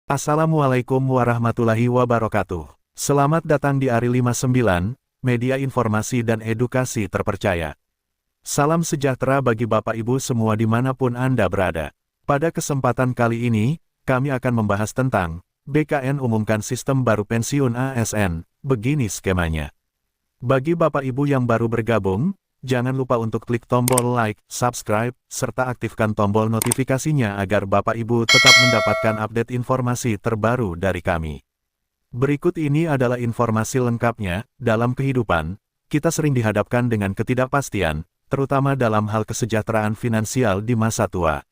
Assalamualaikum warahmatullahi wabarakatuh. Selamat datang di Ari 59, media informasi dan edukasi terpercaya. Salam sejahtera bagi Bapak Ibu semua dimanapun Anda berada. Pada kesempatan kali ini, kami akan membahas tentang BKN umumkan sistem baru pensiun ASN, begini skemanya. Bagi Bapak Ibu yang baru bergabung, jangan lupa untuk klik tombol like, subscribe, serta aktifkan tombol notifikasinya agar Bapak Ibu tetap mendapatkan update informasi terbaru dari kami. Berikut ini adalah informasi lengkapnya. Dalam kehidupan, kita sering dihadapkan dengan ketidakpastian, terutama dalam hal kesejahteraan finansial di masa tua.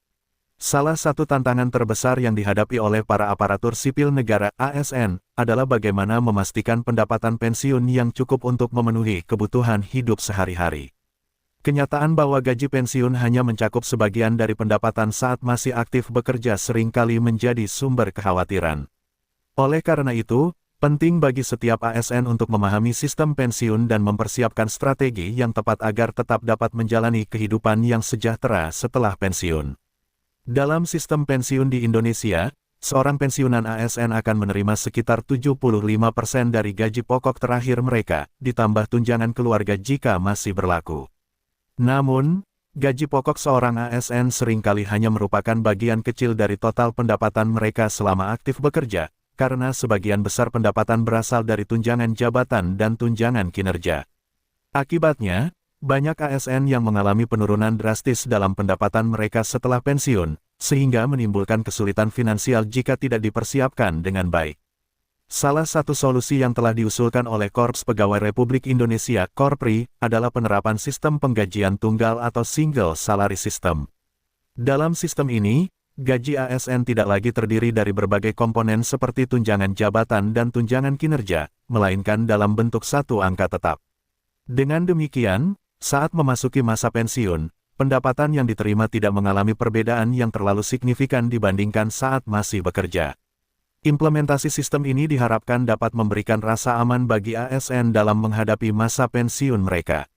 Salah satu tantangan terbesar yang dihadapi oleh para aparatur sipil negara ASN adalah bagaimana memastikan pendapatan pensiun yang cukup untuk memenuhi kebutuhan hidup sehari-hari. Kenyataan bahwa gaji pensiun hanya mencakup sebagian dari pendapatan saat masih aktif bekerja seringkali menjadi sumber kekhawatiran. Oleh karena itu, penting bagi setiap ASN untuk memahami sistem pensiun dan mempersiapkan strategi yang tepat agar tetap dapat menjalani kehidupan yang sejahtera setelah pensiun. Dalam sistem pensiun di Indonesia, seorang pensiunan ASN akan menerima sekitar 75% dari gaji pokok terakhir mereka, ditambah tunjangan keluarga jika masih berlaku. Namun, gaji pokok seorang ASN seringkali hanya merupakan bagian kecil dari total pendapatan mereka selama aktif bekerja, karena sebagian besar pendapatan berasal dari tunjangan jabatan dan tunjangan kinerja. Akibatnya, banyak ASN yang mengalami penurunan drastis dalam pendapatan mereka setelah pensiun, sehingga menimbulkan kesulitan finansial jika tidak dipersiapkan dengan baik. Salah satu solusi yang telah diusulkan oleh Korps Pegawai Republik Indonesia (Korpri) adalah penerapan sistem penggajian tunggal atau single salary system. Dalam sistem ini, gaji ASN tidak lagi terdiri dari berbagai komponen seperti tunjangan jabatan dan tunjangan kinerja, melainkan dalam bentuk satu angka tetap. Dengan demikian, saat memasuki masa pensiun, pendapatan yang diterima tidak mengalami perbedaan yang terlalu signifikan dibandingkan saat masih bekerja. Implementasi sistem ini diharapkan dapat memberikan rasa aman bagi ASN dalam menghadapi masa pensiun mereka.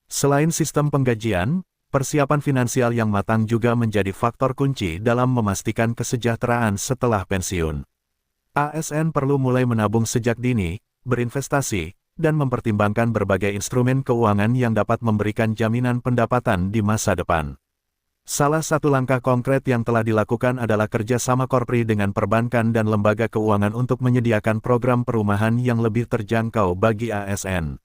Selain sistem penggajian, persiapan finansial yang matang juga menjadi faktor kunci dalam memastikan kesejahteraan setelah pensiun. ASN perlu mulai menabung sejak dini, berinvestasi, dan mempertimbangkan berbagai instrumen keuangan yang dapat memberikan jaminan pendapatan di masa depan. Salah satu langkah konkret yang telah dilakukan adalah kerjasama Korpri dengan perbankan dan lembaga keuangan untuk menyediakan program perumahan yang lebih terjangkau bagi ASN.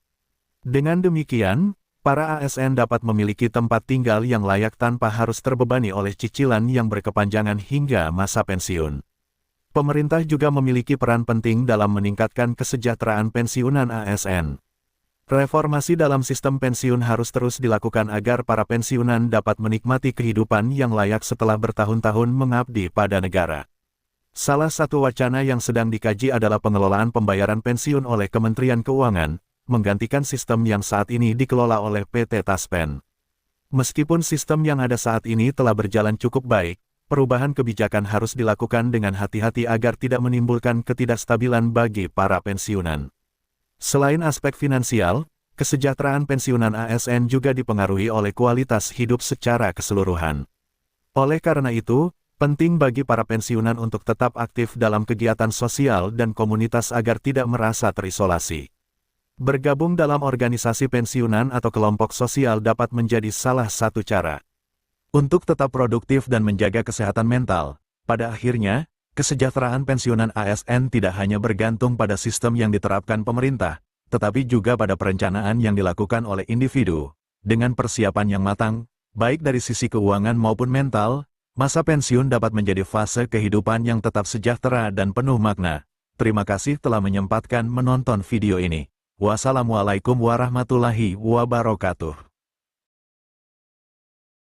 Dengan demikian, para ASN dapat memiliki tempat tinggal yang layak tanpa harus terbebani oleh cicilan yang berkepanjangan hingga masa pensiun. Pemerintah juga memiliki peran penting dalam meningkatkan kesejahteraan pensiunan ASN. Reformasi dalam sistem pensiun harus terus dilakukan agar para pensiunan dapat menikmati kehidupan yang layak setelah bertahun-tahun mengabdi pada negara. Salah satu wacana yang sedang dikaji adalah pengelolaan pembayaran pensiun oleh Kementerian Keuangan, menggantikan sistem yang saat ini dikelola oleh PT Taspen. Meskipun sistem yang ada saat ini telah berjalan cukup baik, perubahan kebijakan harus dilakukan dengan hati-hati agar tidak menimbulkan ketidakstabilan bagi para pensiunan. Selain aspek finansial, kesejahteraan pensiunan ASN juga dipengaruhi oleh kualitas hidup secara keseluruhan. Oleh karena itu, penting bagi para pensiunan untuk tetap aktif dalam kegiatan sosial dan komunitas agar tidak merasa terisolasi. Bergabung dalam organisasi pensiunan atau kelompok sosial dapat menjadi salah satu cara untuk tetap produktif dan menjaga kesehatan mental. Pada akhirnya, kesejahteraan pensiunan ASN tidak hanya bergantung pada sistem yang diterapkan pemerintah, tetapi juga pada perencanaan yang dilakukan oleh individu. Dengan persiapan yang matang, baik dari sisi keuangan maupun mental, masa pensiun dapat menjadi fase kehidupan yang tetap sejahtera dan penuh makna. Terima kasih telah menyempatkan menonton video ini. Wassalamualaikum warahmatullahi wabarakatuh.